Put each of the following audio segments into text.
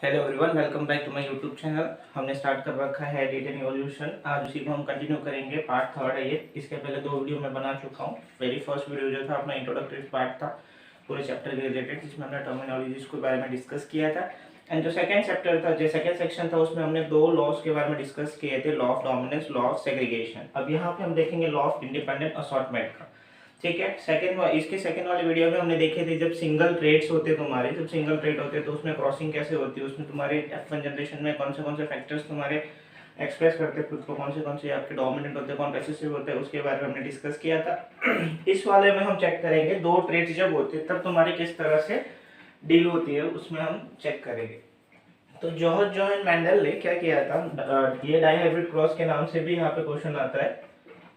Hello everyone, welcome back to my YouTube channel. हमने start कर रखा है एडिट एंड इवोल्यूशन। आज उसी को हम कंटिन्यू करेंगे। पार्ट थर्ड है ये। इसके पहले दो वीडियो मैं बना चुका हूँ। वेरी फर्स्ट वीडियो जो था अपना इंट्रोडक्टरी पार्ट था पूरे चैप्टर के रिलेटेड, जिसमें हमने टर्मिनोलॉजीज के बारे में डिस्कस किया था। एंड जो सेकंड चैप्टर था, जो सेकंड सेक्शन था, उसमें हमने दो लॉज के बारे में डिस्कस किए थे, law of dominance, law of segregation. अब यहाँ पे हम देखेंगे लॉ ऑफ इंडिपेंडेंट असॉर्टमेंट का। ठीक है, इसके सेकंड वाले वीडियो में हमने देखे थे जब सिंगल ट्रेड्स होते तुम्हारे, जब सिंगल ट्रेड होते तो उसमें क्रॉसिंग कैसे होती है, उसमें तुम्हारे F1 जनरेशन में कौन से फैक्टर्स तुम्हारे एक्सप्रेस करते हैं खुद को, कौन से आपके डोमिनेंट होते हैं, कौन रिसेसिव होते हैं, उसके बारे में हमने डिस्कस किया था। इस वाले में हम चेक करेंगे दो ट्रेड्स जब होते हैं तब तुम्हारी किस तरह से डील होती है, उसमें हम चेक करेंगे। तो जॉर्ज जॉन मैंडल ने क्या किया था, ये डाइहाइब्रिड क्रॉस के नाम से भी यहाँ पे क्वेश्चन आता है।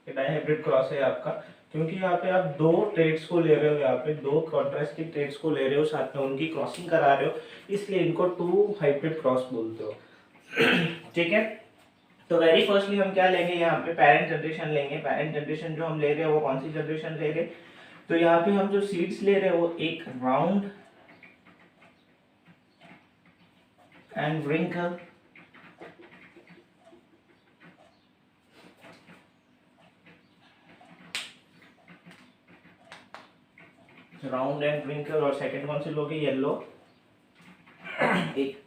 ये डाइहाइब्रिड क्रॉस है आपका, क्योंकि यहाँ पे आप दो ट्रेड्स को ले रहे हो, यहाँ पे दो कॉन्ट्रास्टिंग ट्रेड्स को ले रहे हो, साथ में उनकी क्रॉसिंग करा रहे हो, इसलिए इनको टू हाइब्रिड क्रॉस बोलते हो। ठीक है, तो वेरी फर्स्टली हम क्या लेंगे, यहाँ पे पेरेंट जनरेशन लेंगे। पेरेंट जनरेशन जो हम ले रहे हैं वो कौन सी जनरेशन ले रहे हैं, तो यहाँ पे हम जो सीड्स ले रहे हैं वो एक round and wrinkle, round and wrinkle, और सेकंड कौन से लोगे, येलो। एक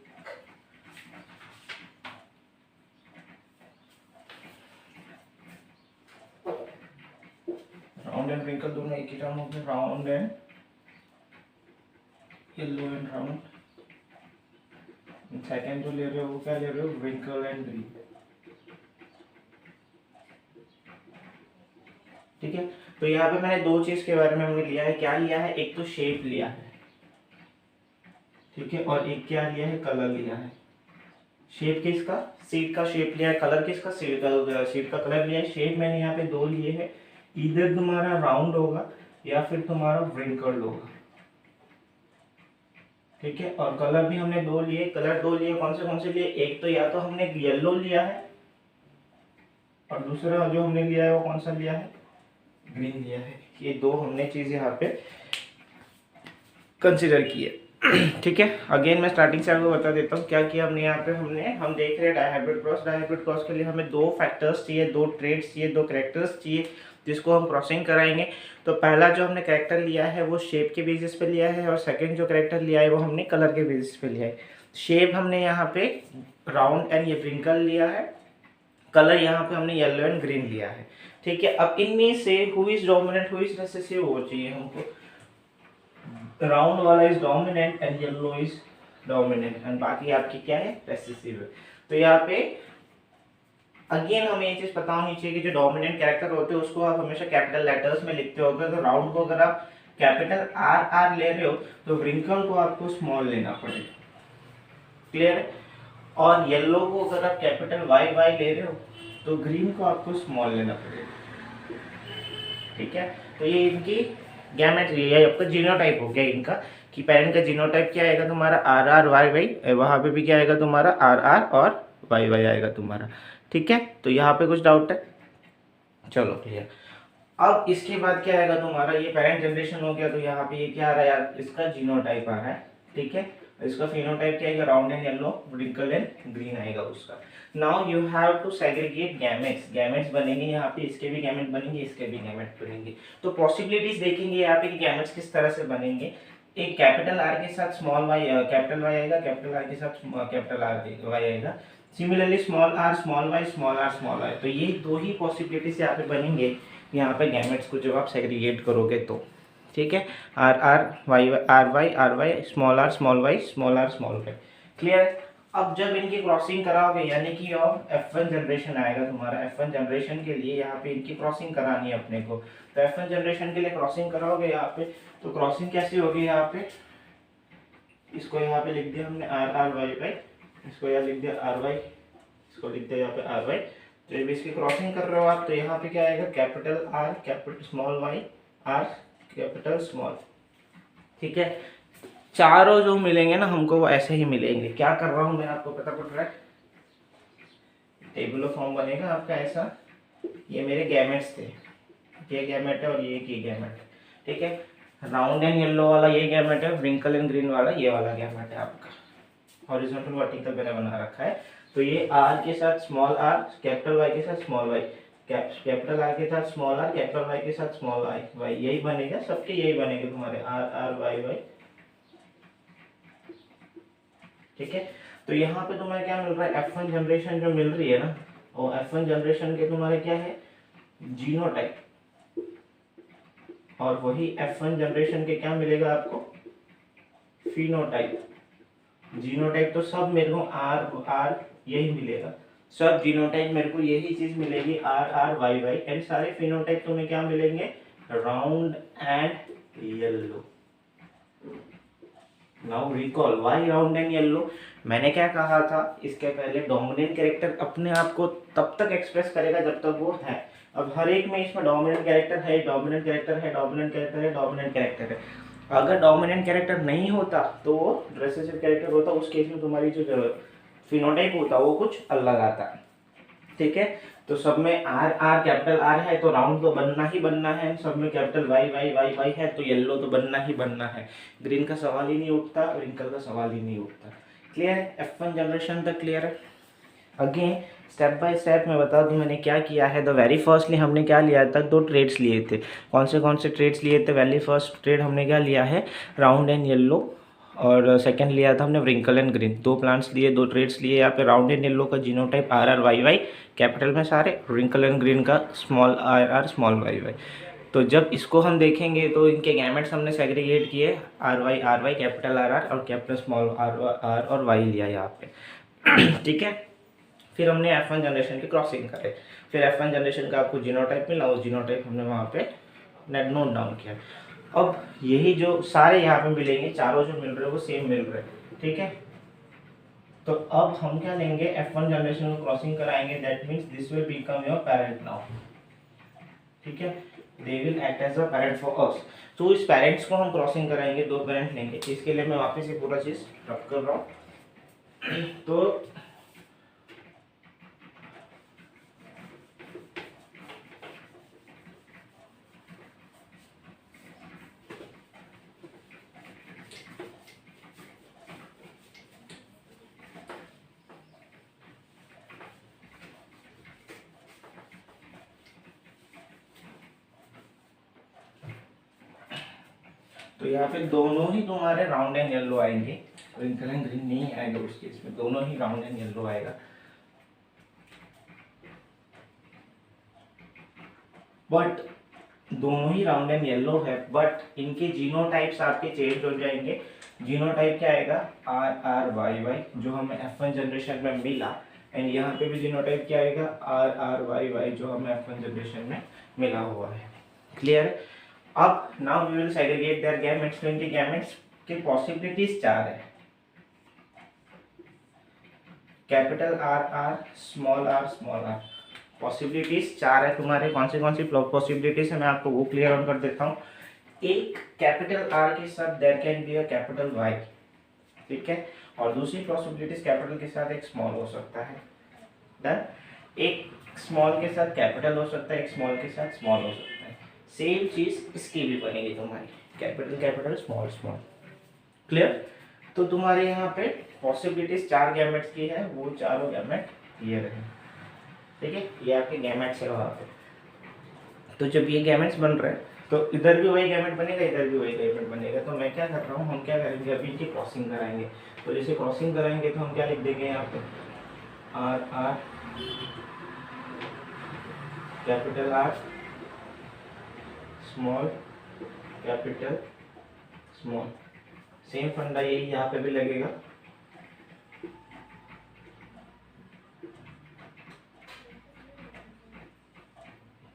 राउंड एंड व्रिंकल दोनों एक ही टर्म हो गए, round and yellow and round. Second जो ले रहे हो वो क्या ले रहे हो, व्रिंकल एंड ग्रीन। ठीक है, तो यहाँ पे मैंने दो चीज के बारे में हमने लिया है। क्या लिया है, एक तो शेप लिया है, ठीक है, और एक क्या लिया है, कलर लिया है। शेप किसका, सीड का शेप लिया है, कलर किसका, सीड का कलर लिया है। शेप मैंने यहाँ पे दो लिए हैं, इधर तुम्हारा राउंड होगा या फिर तुम्हारा व्रिंकल्ड होगा। ठीक है, और कलर भी हमने दो लिए। कलर दो लिए, कौन से लिए, एक तो या तो हमने येलो लिया है और दूसरा जो हमने लिया है वो कौन सा लिया है, ग्रीन लिया है। ये दो हमने चीज यहाँ पे कंसिडर की है। ठीक है, अगेन मैं स्टार्टिंग से आपको बता देता हूँ क्या किया हमने यहाँ पे। हम देख रहे हैं डाइहाइब्रिड क्रॉस। डाइहाइब्रिड क्रॉस के लिए हमें दो फैक्टर्स चाहिए, दो ट्रेड्स चाहिए, दो कैरेक्टर्स चाहिए जिसको हम क्रॉसिंग कराएंगे। तो पहला जो हमने कैरेक्टर लिया है वो शेप के बेसिस पे लिया है, और सेकंड जो कैरेक्टर लिया है वो हमने कलर के बेसिस पे लिया है। शेप हमने यहाँ पे राउंड एंड ये व्रिंकल लिया है, कलर यहाँ पे हमने येलो एंड ग्रीन लिया है। ठीक है, अब इनमें से who is dominant who is recessive वो चाहिए हमको। राउंड वाला is dominant and yellow is dominant, and बाकी आपकी क्या है, रेसेसिव है। तो यहाँ पे अगेन हमें ये चीज पता होनी चाहिए कि जो डोमिनेंट कैरेक्टर होते हैं उसको आप हमेशा कैपिटल लेटर्स में लिखते हो। तो राउंड को अगर आप कैपिटल आर आर ले रहे हो तो व्रिंकल को आपको स्मॉल लेना पड़ेगा। क्लियर है, और येलो को अगर आप कैपिटल वाई वाई ले रहे हो तो ग्रीन को आपको स्मॉल लेना पड़ेगा। ठीक है, तो ये इनकी गैमेट्री है, आपका जीनोटाइप हो गया इनका, कि पेरेंट का जीनोटाइप क्या आएगा तुम्हारा, आर आर वाई वाई, वहां पे भी क्या आएगा तुम्हारा, आर आर और वाई वाई आएगा तुम्हारा। ठीक है, तो यहाँ पे कुछ डाउट है, चलो क्लियर। अब इसके बाद क्या आएगा तुम्हारा, ये पेरेंट जनरेशन हो गया, तो यहाँ पे ये क्या आ रहा है यार, इसका जीनोटाइप आ रहा है। ठीक है, इसका फिनोटाइप क्या आएगा, round and yellow, wrinkle and green आएगा उसका। Now you have to segregate gametes. Gametes बनेंगे यहाँ पे, इसके भी गैमेट बनेंगे, इसके भी गैमेट बनेंगे। तो पॉसिबिलिटीज देखेंगे यहाँ पे कि गैमेट्स किस तरह से बनेंगे। एक कैपिटल आर के साथ स्मॉल वाई, कैपिटल वाई आएगा, कैपिटल आर के साथ कैपिटल आर वाई आएगा। Similarly small R small Y, small R small Y. तो ये दो ही पॉसिबिलिटीज यहाँ पे बनेंगे यहाँ पे गैमेट्स को जब आप सेग्रीगेट करोगे तो। ठीक है, R R Y R Y, small R small Y, small R small Y. Clear है, अब जब इनकी क्रॉसिंग कराओगे यानी कि अब F1 जनरेशन आएगा तुम्हारा, F1 जनरेशन के लिए यहाँ पे इनकी क्रॉसिंग करानी है अपने को। तो F1 जनरेशन के लिए क्रॉसिंग कराओगे यहाँ पे, तो क्रॉसिंग कैसी होगी, यहाँ पे इसको यहाँ पे लिख दिया हमने आर आर वाई वाई, इसको यहाँ लिख दिया आर वाई, इसको लिख दिया यहाँ पे आर वाई। तो जब इसकी क्रॉसिंग कर रहे हो आप तो यहाँ पे क्या आएगा, capital R capital small Y, R capital small. ठीक है, चारों जो मिलेंगे ना हमको वो ऐसे ही मिलेंगे। क्या कर रहा हूँ मैं, आपको पता पड़ रहा है, टेबल फॉर्म बनेगा आपका ऐसा। ये मेरे गैमेट्स थे, ये गैमेट है और ये की गैमेट है। ठीक है, राउंड एंड येलो वाला ये गैमेट है, व्रिंकल एंड ग्रीन वाला ये वाला गैमेट है आपका। हॉरिजॉन्टल वर्टिकल मैंने बना रखा है। तो ये आर के साथ स्मॉल आर, कैपिटल वाई के साथ स्मॉल वाई, कैपिटल आर के साथ स्मॉल आर, कैपिटल वाई के साथ स्मॉल आई वाई, यही बनेगा, सबके यही बनेंगे तुम्हारे आर आर वाई वाई। ठीक है, तो यहाँ पे तुम्हें क्या मिल रहा है, F1 जनरेशन जो मिल रही है ना, और F1 जनरेशन के तुम्हारे क्या है, जीनोटाइप, और वही F1 जनरेशन के क्या मिलेगा आपको, फिनोटाइप। जीनोटाइप तो सब मेरे को आर आर यही मिलेगा, सब जीनोटाइप मेरे को यही चीज मिलेगी, R R Y Y, and सारे फिनोटाइप तुम्हें क्या मिलेंगे, round and yellow. Now recall why round and yellow. मैंने क्या कहा था इसके पहले, डोमिनेंट कैरेक्टर अपने आप को तब तक एक्सप्रेस करेगा जब तक वो है। अब हर एक में इसमें डोमिनेंट कैरेक्टर है, डोमिनेंट कैरेक्टर है, डोमिनेंट कैरेक्टर है, डोमिनेंट कैरेक्टर है। अगर डोमिनेंट कैरेक्टर नहीं होता तो वो रिसेसिव कैरेक्टर होता, उस केस में तुम्हारी जो फिनोटाइप होता वो कुछ अलग आता। ठीक है, तो सब में आर आर कैपिटल आर है तो राउंड तो बनना ही बनना है, सब में capital Y Y Y Y है तो येलो तो बनना ही बनना है। ग्रीन का सवाल ही नहीं उठता, रिंकल का सवाल ही नहीं उठता। क्लियर है, F1 जनरेशन तक क्लियर है। अगेन स्टेप बाय स्टेप मैं बता दूं मैंने क्या किया है। द वेरी फर्स्टली हमने क्या लिया था, दो ट्रेड्स लिए थे। कौन से ट्रेड्स लिए थे, वेरी फर्स्ट ट्रेड हमने क्या लिया है, राउंड एंड येलो, और सेकंड लिया था हमने व्रिंकल एंड ग्रीन। दो प्लांट्स लिए, दो ट्रेड्स लिए। यहाँ पे राउंड एंड येलो का genotype R R Y Y capital में सारे, व्रिंकल एंड ग्रीन का small R R small Y Y. तो जब इसको हम देखेंगे तो इनके गैमेट्स हमने सेग्रीगेट किए, R Y capital R R और कैपिटल स्मॉल आर आर और वाई लिया यहाँ पे। ठीक है, फिर हमने F1 जनरेशन की क्रॉसिंग करे, फिर F1 जनरेशन का आपको जीनोटाइप मिला, उस जीनोटाइप हमने वहाँ पे नोट डाउन किया। अब यही जो सारे यहाँ पे मिलेंगे, चारों जो मिल रहे हैं वो सेम मिल रहे हैं। ठीक है, तो अब हम क्या लेंगे, F1 जनरेशन को क्रॉसिंग कराएंगे, that means this will become your parent now. ठीक है, they will act as a parent for us. तो इस पेरेंट्स को हम क्रॉसिंग कराएंगे, दो पेरेंट लेंगे। इसके लिए मैं वापस ये पूरा चीज रब कर रहा हूँ। तो तो यहाँ पे दोनों ही तुम्हारे राउंड एंड येलो आएंगे, रिंकल एंड ग्रीन नहीं आएगा उस केस में, दोनों ही राउंड एंड येलो आएगा। बट दोनों ही राउंड एंड येलो है, बट इनके जीनोटाइप्स आपके चेंज हो जाएंगे। जीनोटाइप क्या आएगा, आर आर वाई वाई, जो हमें F1 जनरेशन में मिला, एंड यहाँ पे भी जीनोटाइप क्या आएगा, आर आर वाई वाई, जो हमें F1 जनरेशन में मिला हुआ है। क्लियर। अब now we will segregate their gametes. तो इनके गैमेट्स के पॉसिबिलिटीज चार है, capital R R small R small R. Possibilities चार है तुम्हारे। कौन सी पॉसिबिलिटीज है मैं आपको वो क्लियर ऑन कर देता हूँ। एक कैपिटल आर के साथ there can be a capital Y. ठीक है, और दूसरी पॉसिबिलिटीज कैपिटल के साथ एक स्मॉल हो सकता है। डन। एक स्मॉल के साथ कैपिटल हो सकता है, एक स्मॉल के साथ स्मॉल हो सकता है। सेम चीज इसकी भी बनेगी तुम्हारी, capital capital small small. Clear. तो तुम्हारे यहाँ पे पॉसिबिलिटीज चार गैमेट्स की है, वो चारों गैमेट ये रहे। ठीक है, ये आपके गैमेट्स है वहाँ पे। तो जब ये गैमेट्स बन रहे हैं तो इधर भी वही गैमेट बनेगा, इधर भी वही गैमेट बनेगा। तो मैं क्या कर रहा हूँ, हम क्या करेंगे, अभी इनकी क्रॉसिंग कराएंगे। तो जैसे क्रॉसिंग कराएंगे तो हम क्या लिख देंगे यहाँ पे, R R capital R small capital small. Same फंडा यही यहाँ पे भी लगेगा।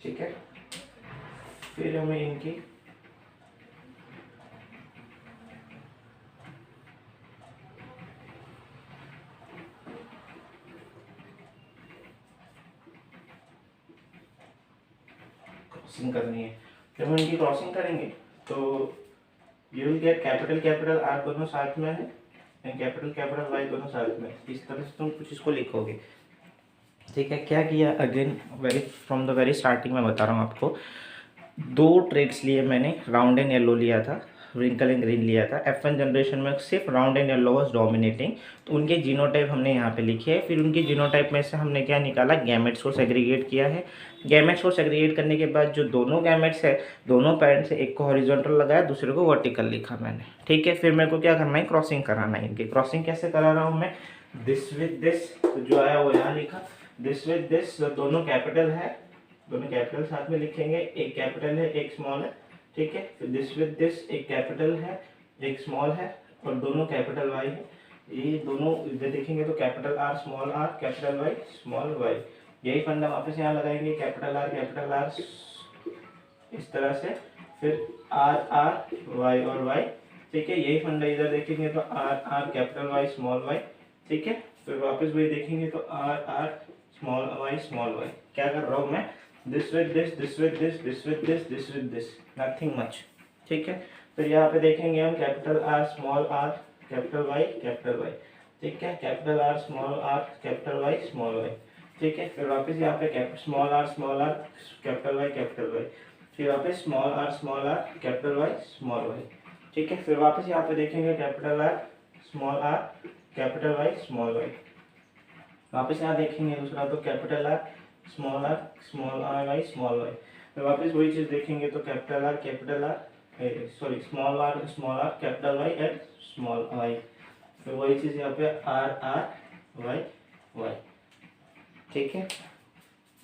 ठीक है, फिर हमें इनकी क्रॉसिंग करनी है। जब हम इनकी क्रॉसिंग करेंगे तो you will get capital capital R दोनों साथ में है एंड कैपिटल कैपिटल वाई दोनों साथ में। इस तरह से तुम कुछ इसको लिखोगे। ठीक है, क्या किया, again from the very starting में बता रहा हूँ आपको। दो ट्रेड्स लिए मैंने, राउंड एंड येलो लिया था। रिंकल एंड ग्रीन लिया था। F1 जनरेशन में सिर्फ round and yellow was dominating, तो उनके जीनोटाइप हमने यहाँ पे लिखे है। फिर उनके जीनोटाइप में से हमने क्या निकाला, गैमेट्स को सेग्रीगेट किया है। गैमेट्स को सेग्रीगेट करने के बाद जो दोनों गैमेट्स है, दोनों पेरेंट्स से एक को हॉरिजॉन्टल लगाया, दूसरे को वर्टिकल लिखा मैंने, ठीक है। फिर मेरे को क्या करना है, क्रॉसिंग कराना है इनकी। क्रॉसिंग कैसे करा रहा हूँ मैं, दिस विद दिस, तो जो आया वो यहाँ लिखा, दिस विद दिस, दोनों कैपिटल है, दोनों कैपिटल साथ में लिखेंगे, एक कैपिटल है एक स्मॉल है, ठीक है। फिर दिस विद दिस, एक कैपिटल है एक स्मॉल है और दोनों कैपिटल वाई है। ये दोनों इधर देखेंगे तो capital R small R, capital Y small Y. यही फंडा वापस यहाँ लगाएंगे, कैपिटल आर इस तरह से, फिर आर आर वाई और वाई, ठीक है। यही फंडा इधर देखेंगे तो R R capital Y small Y, ठीक है। फिर वापस वही देखेंगे तो R R small Y small Y. क्या कर रहा हूँ मैं, this with this, this with this, this with this, this with this, nothing much, ठीक है। फिर यहाँ पे देखेंगे हम capital R small R capital Y, ठीक है। Capital R small R capital Y small Y, ठीक है। फिर वापस यहाँ पे स्मॉल आर कैपिटल वाई, फिर वापस small R capital Y small Y, ठीक है। फिर वापस यहाँ पे देखेंगे capital R capital Y small Y. वापस यहाँ देखेंगे दूसरा तो capital R small R Y small Y. फिर वापस वही चीज़ देखेंगे तो capital R small R capital Y and small Y. फिर वही चीज़ यहाँ पे आर आर वाई वाई, ठीक है।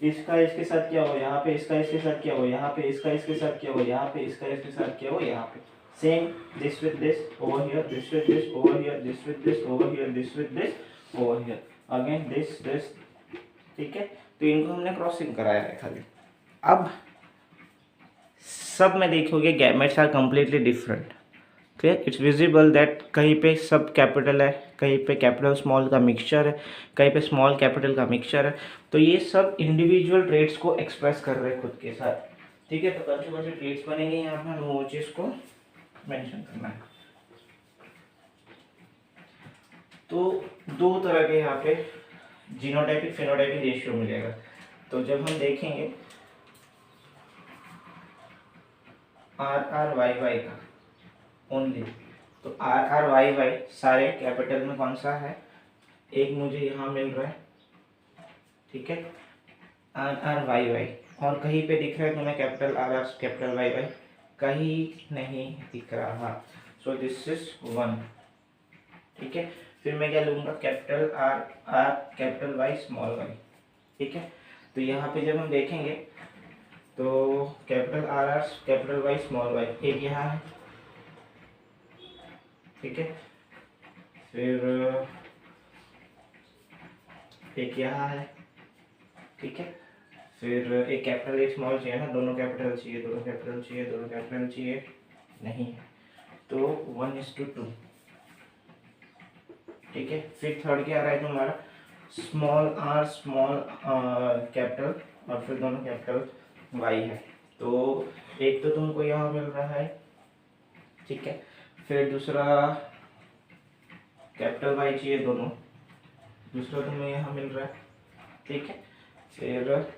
इसका इसके साथ क्या हो यहाँ पे, इसका इसके साथ क्या हो यहाँ पे, इसका इसके साथ क्या हो यहाँ पे, इसका इसके साथ क्या हो यहाँ पे। Same this with this over here, this with this over here, this with this over here, this with this over here, again this this, ठीक है। तो इनको हमने क्रॉसिंग कराया है खाली। अब सब में देखोगे gametes are completely different, clear. It's visible that कहीं पे सब कैपिटल है, कहीं पे कैपिटल स्मॉल का मिक्सचर है, कहीं पे स्मॉल कैपिटल का मिक्सचर है। तो ये सब इंडिविजुअल ट्रेड्स को एक्सप्रेस कर रहे हैं खुद के साथ, ठीक है। तो कौन से ट्रेड्स बनेंगे यहाँ पर, वो चीज़ को मेंशन करना है। तो दो तरह के यहाँ पे जीनोटाइपिक फेनोटाइपिक रेशियो मिलेगा। तो जब हम देखेंगे आर आर वाई वाई का ओनली, तो आर आर वाई वाई सारे कैपिटल में कौन सा है, एक मुझे यहाँ मिल रहा है, ठीक है, आर आर वाई वाई। और कहीं पे दिख रहा है तुम्हें capital R R capital Y Y, कहीं नहीं दिख रहा। सो दिस इज 1, ठीक है। फिर मैं क्या लूँगा, capital R R capital Y small Y, ठीक है। तो यहाँ पे जब हम देखेंगे तो capital R R capital Y small Y एक यहाँ है, ठीक है। फिर एक यहाँ है, ठीक है। फिर एक कैपिटल एक स्मॉल चाहिए ना, दोनों कैपिटल चाहिए, दोनों कैपिटल चाहिए, दोनों कैपिटल चाहिए, नहीं है, तो 1:2, ठीक है। फिर थर्ड क्या आ रहा है तुम्हारा, स्मॉल आर स्मॉल कैपिटल और फिर दोनों कैपिटल वाई है। तो एक तो तुमको यहाँ मिल रहा है, ठीक है। फिर दूसरा कैपिटल वाई चाहिए दोनों, दूसरा तुम्हें यहाँ मिल रहा है, ठीक है। फिर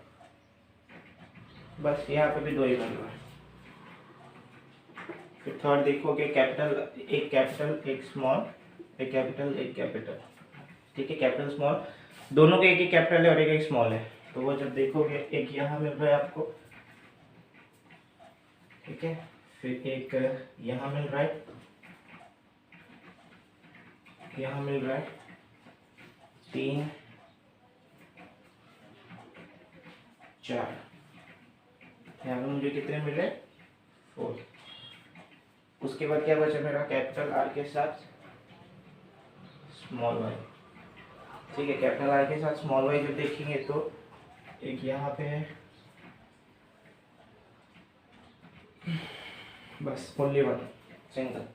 बस यहाँ पे भी दो ही मिल रहा है। फिर थर्ड देखोगे कैपिटल एक स्मॉल, एक कैपिटल, ठीक है। कैपिटल स्मॉल दोनों के एक कैपिटल है और एक स्मॉल है, तो वो जब देखोगे एक यहाँ मिल रहा है आपको, ठीक है। फिर एक यहाँ मिल रहा है, यहाँ मिल रहा है 3 4, यहाँ पे मुझे कितने मिल रहे 4। उसके बाद क्या बचा मेरा, कैपिटल आर के साथ स्मॉल वाई, ठीक है। कैपिटल आर के साथ स्मॉल वाई जब देखेंगे तो एक यहाँ पे है, बस ओनली 1 सिंगल।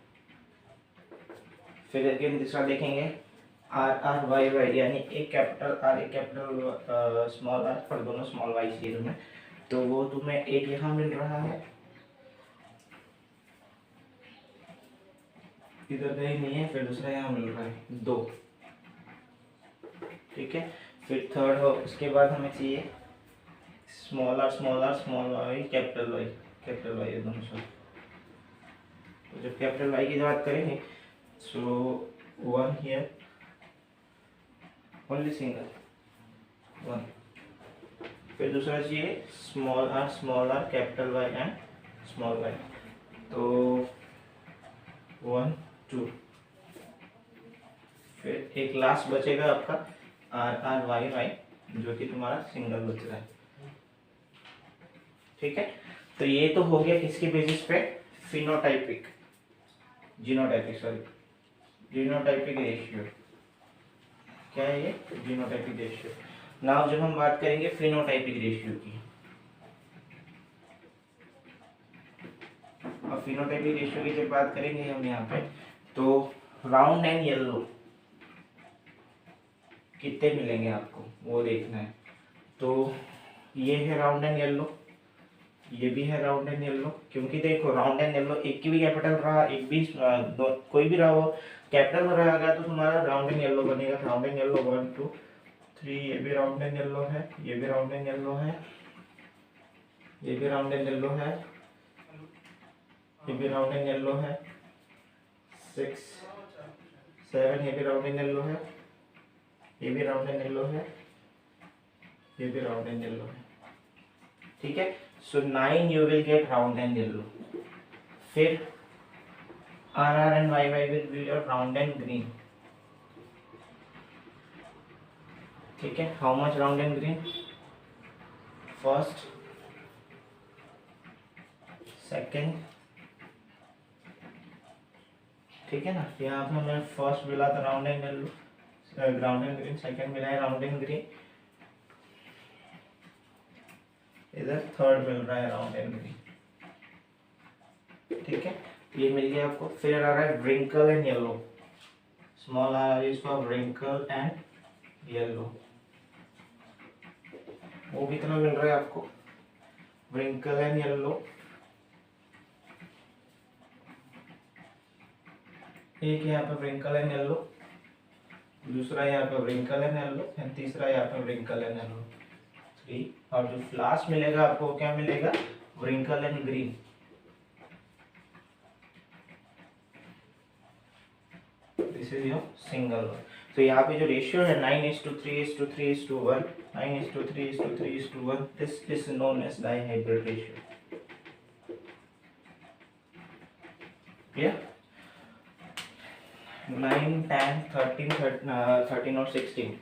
फिर अगेन दूसरा देखेंगे आर आर वाई वाई, यानी एक कैपिटल आर एक कैपिटल स्मॉल आर पर दोनों स्मॉल वाई सीरीज में, तो वो तुम्हें एक यहाँ मिल रहा है, इधर कहीं नहीं है। फिर दूसरा यहाँ मिल रहा है 2, ठीक है। फिर थर्ड हो, उसके बाद हमें चाहिए small R small Y capital Y है दोनों सब, तो जब कैपिटल वाई की बात करेंगे सो 1 हियर ओनली सिंगल 1। फिर दूसरा चाहिए small R capital Y and small Y, तो 1 2। फिर एक लास्ट बचेगा आपका आर आर वाई वाई, जो कि तुम्हारा सिंगल बच रहा है। ठीक है, तो ये तो हो गया किसके बेसिस पे, फिनोटाइपिक जीनोटाइपिक रेशियो। क्या है ये, जीनोटाइपिक रेशियो। नाउ जब हम बात करेंगे फिनोटाइपिक रेशियो की, और फिनोटाइपिक रेशियो की जब बात करेंगे हम यहाँ पे, तो राउंड एंड येलो कितने मिलेंगे आपको वो देखना है। तो ये है राउंड एंड येलो, ये भी है राउंड एंड येलो, क्योंकि देखो राउंड एंड येलो एक की भी कैपिटल रहा, एक भी कोई भी रहा हो कैपिटल में रहेगा, तो तुम्हारा राउंड एंड येलो बनेगा। राउंड एंड येलो 1 2 3, ये भी राउंड एंड येलो है, ये भी राउंड एंड येलो है, ये भी राउंड एंड येलो है, ये भी राउंड एंड येलो है, 6 7, ये भी राउंड एंड येलो है, ये भी राउंड एंड येलो है, ये भी राउंड एंड येलो है। ठीक है, so 9 you will get round and yellow. फिर R R and Y Y will be your round and green. ठीक है, how much round and green, first second. ठीक है ना, यहाँ पे हमें फर्स्ट मिला था round and yellow, round and green, second मिला है राउंड एंड ग्रीन, इधर थर्ड मिल रहा है राउंड एंड ग्रीन। ठीक है, ये मिल गया आपको। फिर आ रहा है wrinkle and yellow, small R is for wrinkle and yellow, वो कितना मिल रहा है आपको, व्रिंकल एंड येलो एक यहाँ पे व्रिंकल एंड येलो, दूसरा यहाँ पे व्रिंकल एंड येलो, एंड तीसरा यहाँ पे व्रिंकल एंड येलो 3, और जो लास्ट मिलेगा आपको क्या मिलेगा, wrinkle and green. This is your single one. तो यहाँ पे जो रेशियो है 9:3:3:1, 9:3:3:1, this is known as dihybrid ratio. Clear, 9 10 13 और 16,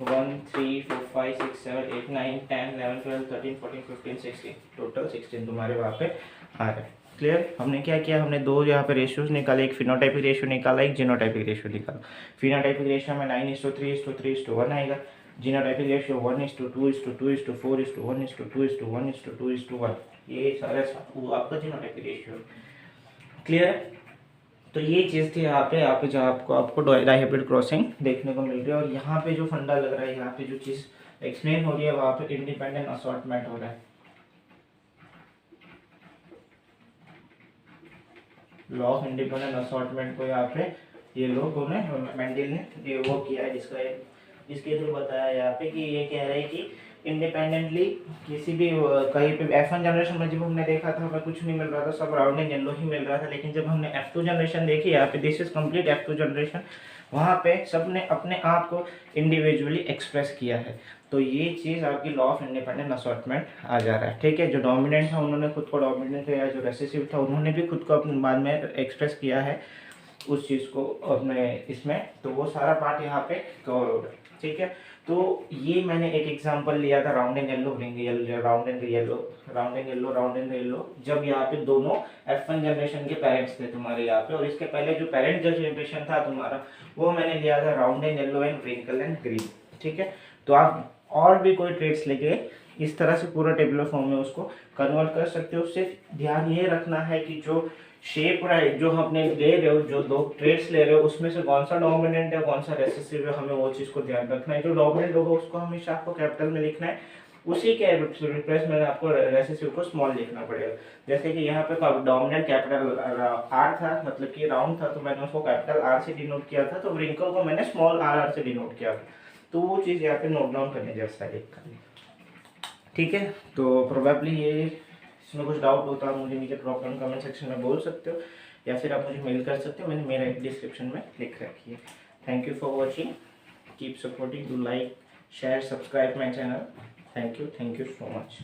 1 3 4 5 6 7 8 9 10 11 12 13 14 15 16, टोटल 16 तुम्हारे वहाँ पे आ रहे हैं। क्लियर, हमने क्या किया, हमने दो यहाँ पे रेशियोज निकाले, एक फिनोटाइपिक रेशियो निकाला, एक जीनोटाइपिक रेशियो निकाला। फिनोटाइपिक रेशियो में 9:3:3:1 आएगा, जीनोटाइपिक रेशियो 1:2:2:4:1:1:2:1:2:1, ये सारा आपका जीनोटाइपिक रेशियो। क्लियर, तो ये चीज़ थी यहाँ पे जो आपको डाइहाइब्रिड क्रॉसिंग देखने को मिल रही है। और यहाँ पे जो फंडा लग रहा है, यहाँ पे जो चीज़ एक्सप्लेन हो रही है, वहाँ पे इंडिपेंडेंट असॉर्टमेंट हो रहा है, लॉ ऑफ इंडिपेंडेंट असॉर्टमेंट को यहाँ पे ये लोगों ने, मेंडल ने ये वो किया है, जिसके थ्रू बताया यहाँ पे कि ये कह रहे हैं कि इंडिपेंडेंटली किसी भी कहीं पे F1 जनरेशन में जब हमने देखा था हमें कुछ नहीं मिल रहा था, सब राउंड एंड येलो ही मिल रहा था। लेकिन जब हमने F2 जनरेशन देखी, यहाँ पे this is complete F2 generation, वहाँ पे सब ने अपने आप को इंडिविजुअली एक्सप्रेस किया है। तो ये चीज़ आपकी लॉ ऑफ इंडिपेंडेंट असॉर्टमेंट आ जा रहा है। ठीक है, जो डोमिनेंट था उन्होंने खुद को डोमिनेंट किया, जो रेसेसिव था उन्होंने भी खुद को अपने बाद में एक्सप्रेस किया है उस चीज़ को अपने इसमें, तो वो सारा पार्ट यहाँ पे कवर हो रहा है। ठीक है, तो ये मैंने एक एग्जांपल लिया था round and yellow, round and yellow, जब यहाँ पे दोनों F1 जनरेशन के पेरेंट्स थे तुम्हारे यहाँ पे, और इसके पहले जो पेरेंट जनरेशन था तुम्हारा, वो मैंने लिया था round and yellow and wrinkle and green. ठीक है, तो आप और भी कोई ट्रेड्स लेके इस तरह से पूरा टेबुलर फॉर्म में उसको कन्वर्ट कर सकते हो। सिर्फ ध्यान ये रखना है कि जो शेप जो अपने ले रहे हो, जो दो ट्रेड्स ले रहे हो, उसमें से कौन सा डोमिनेंट है कौन सा रेसेसिव है, हमें वो चीज़ को ध्यान रखना है। जो डोमिनेंट होगा उसको हमेशा आपको कैपिटल में लिखना है, उसी के रिप्लेस में आपको रेसेसिव को स्मॉल लिखना पड़ेगा। जैसे कि यहाँ पे डोमिनेंट कैपिटल आर था, मतलब कि राउंड था, तो मैंने उसको कैपिटल आर से डिनोट किया था, तो व्रिंकल को मैंने स्मॉल आर से डिनोट किया था। तो वो चीज़ यहाँ पे नोट डाउन करने जैसा है। ठीक है, तो प्रोबेबली ये इसमें कुछ डाउट होता है मुझे नीचे ड्रॉप डाउन कमेंट सेक्शन में बोल सकते हो, या फिर आप मुझे मेल कर सकते हैं, मैंने मेरा एक डिस्क्रिप्शन में लिख रखी है। Thank you for watching, keep supporting, do like, share, subscribe my channel. Thank you so much.